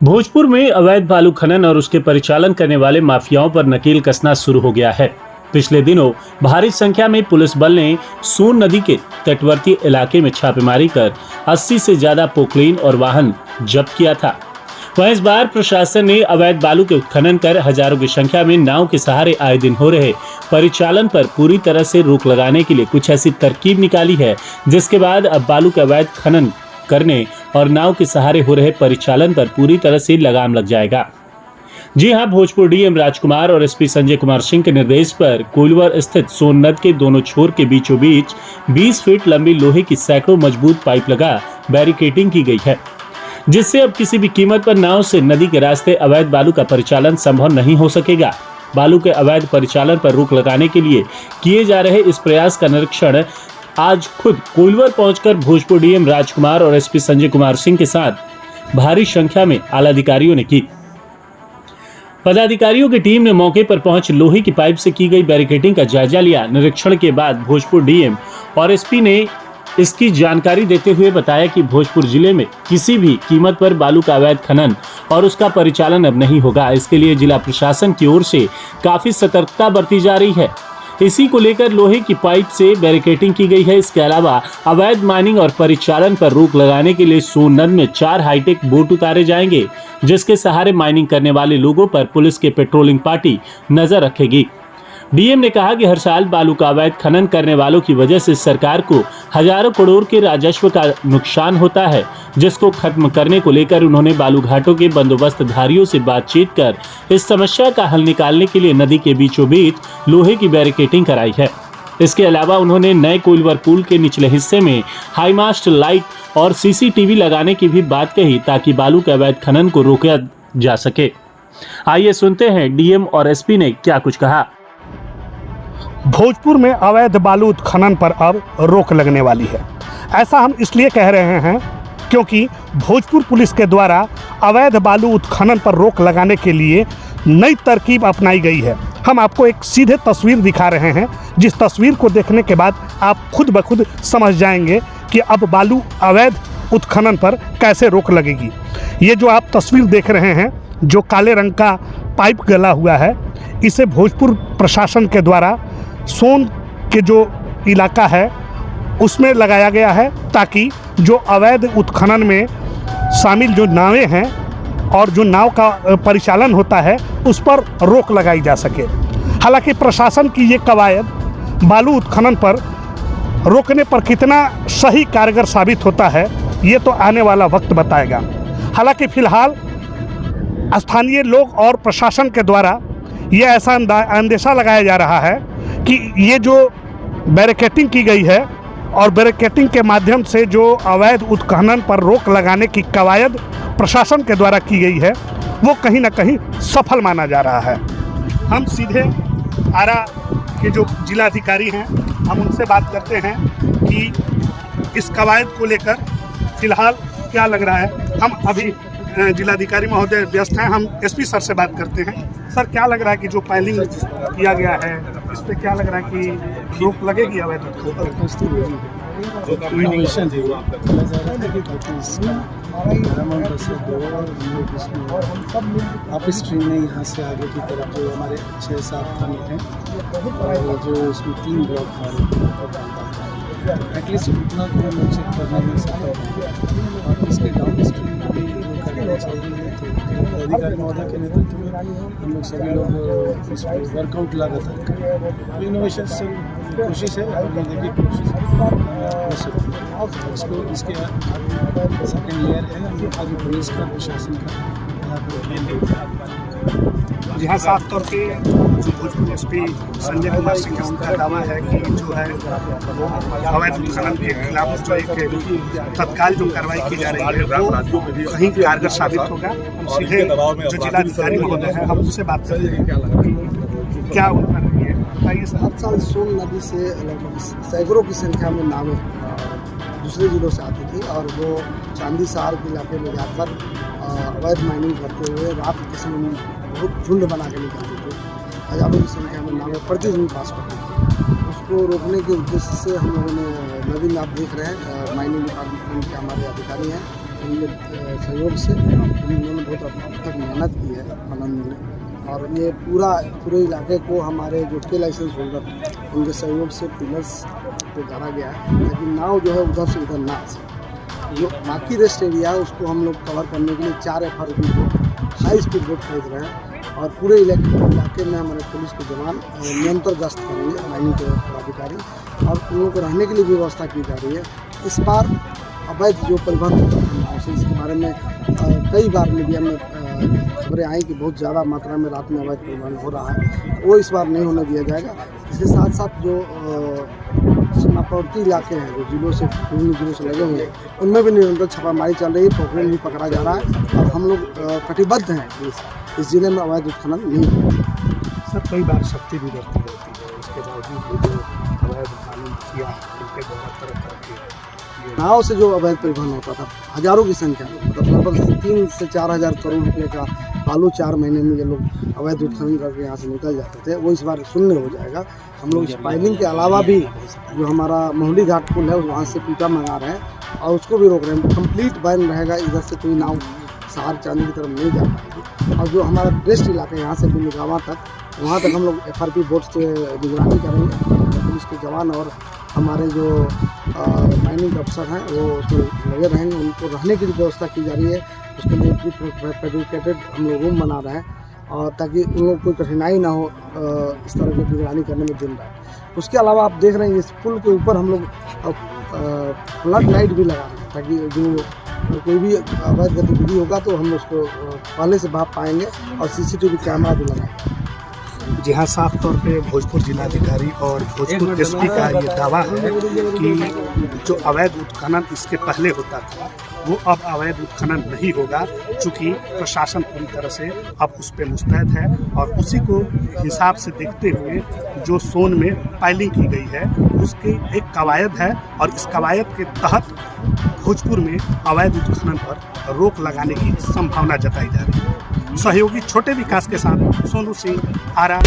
भोजपुर में अवैध बालू खनन और उसके परिचालन करने वाले माफियाओं पर नकेल कसना शुरू हो गया है। पिछले दिनों भारी संख्या में पुलिस बल ने सोन नदी के तटवर्ती इलाके में छापेमारी कर 80 से ज्यादा पोकलेन और वाहन जब्त किया था। वहीं इस बार प्रशासन ने अवैध बालू के उत्खनन कर हजारों की संख्या में नाव के सहारे आए दिन हो रहे परिचालन पर पूरी तरह से रोक लगाने के लिए कुछ ऐसी तरकीब निकाली है, जिसके बाद अब बालू के अवैध खनन करने और नाव के सहारे हो रहे परिचालन पर पूरी तरह से लगाम लग जाएगा। जी हां, भोजपुर डीएम राजकुमार और एसपी संजय कुमार सिंह के निर्देश पर कोइलवर स्थित सोन नद के दोनों छोर के बीचों बीच 20 फीट लंबी लोहे की सैकड़ों मजबूत पाइप लगा बैरिकेडिंग की गई है, जिससे अब किसी भी कीमत पर नाव से नदी के रास्ते अवैध बालू का परिचालन संभव नहीं हो सकेगा। बालू के अवैध परिचालन पर रोक लगाने के लिए किए जा रहे इस प्रयास का निरीक्षण आज खुद कोइलवर पहुंचकर भोजपुर डीएम राजकुमार और एसपी संजय कुमार सिंह के साथ भारी संख्या में आला अधिकारियों ने की। पदाधिकारियों की टीम ने मौके पर पहुंच लोहे की पाइप से की गई बैरिकेडिंग का जायजा लिया। निरीक्षण के बाद भोजपुर डीएम और एसपी ने इसकी जानकारी देते हुए बताया कि भोजपुर जिले में किसी भी कीमत पर बालू का अवैध खनन और उसका परिचालन अब नहीं होगा। इसके लिए जिला प्रशासन की ओर से काफी सतर्कता बरती जा रही है। इसी को लेकर लोहे की पाइप से बैरिकेडिंग की गई है। इसके अलावा अवैध माइनिंग और परिचालन पर रोक लगाने के लिए सोन नद में 4 हाईटेक बोट उतारे जाएंगे, जिसके सहारे माइनिंग करने वाले लोगों पर पुलिस के पेट्रोलिंग पार्टी नजर रखेगी। डीएम ने कहा कि हर साल बालू का अवैध खनन करने वालों की वजह से सरकार को हजारों करोड़ के राजस्व का नुकसान होता है, जिसको खत्म करने को लेकर उन्होंने बालू घाटों के बंदोबस्तधारियों से बातचीत कर इस समस्या का हल निकालने के लिए नदी के बीचों बीच लोहे की बैरिकेडिंग कराई है। इसके अलावा उन्होंने नए कोइलवर पुल के निचले हिस्से में हाईमास्ट लाइट और सीसीटीवी लगाने की भी बात कही, ताकि बालू के अवैध खनन को रोका जा सके। आइए सुनते हैं डीएम और एसपी ने क्या कुछ कहा। भोजपुर में अवैध बालू उत्खनन पर अब रोक लगने वाली है। ऐसा हम इसलिए कह रहे हैं क्योंकि भोजपुर पुलिस के द्वारा अवैध बालू उत्खनन पर रोक लगाने के लिए नई तरकीब अपनाई गई है। हम आपको एक सीधे तस्वीर दिखा रहे हैं, जिस तस्वीर को देखने के बाद आप खुद ब खुद समझ जाएंगे कि अब बालू अवैध उत्खनन पर कैसे रोक लगेगी। ये जो आप तस्वीर देख रहे हैं, जो काले रंग का पाइप गला हुआ है, इसे भोजपुर प्रशासन के द्वारा सोन के जो इलाका है उसमें लगाया गया है, ताकि जो अवैध उत्खनन में शामिल जो नावें हैं और जो नाव का परिचालन होता है उस पर रोक लगाई जा सके। हालांकि प्रशासन की ये कवायद बालू उत्खनन पर रोकने पर कितना सही कारगर साबित होता है, ये तो आने वाला वक्त बताएगा। हालांकि फ़िलहाल स्थानीय लोग और प्रशासन के द्वारा ये ऐसा अंदेशा लगाया जा रहा है कि ये जो बैरिकेडिंग की गई है और बैरिकेडिंग के माध्यम से जो अवैध उत्खनन पर रोक लगाने की कवायद प्रशासन के द्वारा की गई है, वो कहीं ना कहीं सफल माना जा रहा है। हम सीधे आरा के जो जिलाधिकारी हैं, हम उनसे बात करते हैं कि इस कवायद को लेकर फ़िलहाल क्या लग रहा है। हम अभी जिलाधिकारी महोदय व्यस्त हैं, हम एसपी सर से बात करते हैं। सर, क्या लग रहा है कि जो फाइलिंग किया गया है, इस पर क्या लग रहा है कि रोक लगेगी अवैध? इनोवेशन है, वो बताया जा रहा है कि इसमें अप स्ट्रीम में यहाँ से आगे की तरफ जो हमारे 6-7 थाने हैं और जो इसमें 3 ब्लॉक हमारे एटलीस्ट उतना को हम चेक करने में सफल होंगे और इसके डाउन स्ट्रीम में भी जो करना चाहिए। तो अधिकारी महोदय के नेतृत्व में हम लोग सभी लोग इस पर वर्कआउट लगातार करें। तो इनोवेशन से कोशिश है और ये देखिए कोशिश हो सकती है। इसको इसके सेकेंड लेयर है आगे पुलिस का, प्रशासन का जी हाँ, साफ तौर पे जो भोजपुर एसपी संजय कुमार सिंह का उनका दावा है कि जो है अवैध उत्खनन के खिलाफ जो एक तत्काल जो कार्रवाई की जा रही है वो कहीं कारगर साबित होगा। हम सीधे जो जिलाधिकारी महोदय हैं, हम उनसे बात करेंगे क्या उनका नहीं है। बताइए। हर साल सोन नदी से लगभग सैकड़ों की संख्या में नावें दूसरे जिलों से आती थी और वो चांदी साल के इलाके में जाकर अवैध माइनिंग करते हुए रात के समय में बहुत झुंड बना के निकलते थे। हजारों की संख्या में नावें प्रतिदिन पास करते थे। उसको रोकने के उद्देश्य से हम लोगों ने नदी में आप देख रहे हैं माइनिंग डिपार्टमेंट के हमारे अधिकारी हैं, उनके सहयोग से उन्होंने बहुत अब तक मेहनत की है आनंद में, और ये पूरे इलाके को हमारे जो के लाइसेंस होल्डर उनके सहयोग से पिलर्स पे गाड़ा गया है, लेकिन नाव जो है उधर से उधर ना आ सके। जो बाकी रेस्ट एरिया है उसको हम लोग कवर करने के लिए 4 FRP boat, high speed boat खरीद रहे हैं, और पूरे इलाके में हमारे पुलिस के जवान निरंतर गश्त करेंगे, माइनिंग के पदाधिकारी, और उन लोगों को रहने के लिए भी व्यवस्था की जा रही है। इस बार अवैध जो परिवहन होता है इसके बारे में कई बार मीडिया में खबरें आई कि बहुत ज़्यादा मात्रा में रात में अवैध परिवहन हो रहा है, वो इस बार नहीं होने दिया जाएगा। इसके साथ साथ जो सीमावर्ती इलाके हैं जो जिलों से विभिन्न जिलों से लगे हुए हैं उनमें भी निरंतर छापामारी चल रही है, पॉकेट भी पकड़ा जा रहा है, और हम लोग कटिबद्ध हैं इस जिले में अवैध उत्खनन नहीं होगा। सर कई बार शक्ति भी बढ़ती रहती है, उसके बावजूद जो अवैध उत्खनन किया उनके द्वारा तरह तरह के नाव से जो अवैध परिवहन होता था हजारों की संख्या में, मतलब लगभग 3 से 4 हज़ार करोड़ रुपए का बालू 4 महीने में ये लोग अवैध उत्खनन करके यहाँ से निकल जाते थे, वो इस बार शून्य हो जाएगा। हम लोग स्पाइलिंग के अलावा भी जो हमारा मोहली घाट पुल है वहाँ से पीटा मंगा रहे हैं और उसको भी रोक रहे हैं। कंप्लीट बैन रहेगा, इधर से कोई नाव सहार चांदी की तरफ नहीं जा पाएगी। और जो हमारा बेस्ट इलाका है यहाँ से बिलगावा तक, वहाँ तक हम लोग FRP बोट से निगरानी करेंगे। पुलिस के जवान और हमारे जो माइनिंग अफसर हैं वो उसमें लगे रहेंगे, उनको रहने की व्यवस्था की जा रही है। उसके लिए प्रीफेब्रिकेटेड हम लोग रूम बना रहे हैं, और ताकि उन लोग कोई कठिनाई ना हो इस तरह की निगरानी करने में दिन रात। उसके अलावा आप देख रहे हैं इस पुल के ऊपर हम लोग फ्लड लाइट भी लगा रहे हैं, ताकि जो कोई भी अवैध गतिविधि होगा तो हम उसको पहले से भाप पाएंगे, और CCTV कैमरा भी लगाएंगे। जी हाँ, साफ तौर पे भोजपुर जिलाधिकारी और भोजपुर SP का ये दावा है कि जो अवैध उत्खनन इसके पहले होता था वो अब अवैध उत्खनन नहीं होगा, चूँकि प्रशासन पूरी तरह से अब उस पर मुस्तैद है। और उसी को हिसाब से देखते हुए जो सोन में पाइलिंग की गई है उसकी एक कवायद है, और इस कवायद के तहत भोजपुर में अवैध उत्खनन पर रोक लगाने की संभावना जताई जा रही है। सहयोगी छोटे विकास के साथ सोनू सिंह, आरा।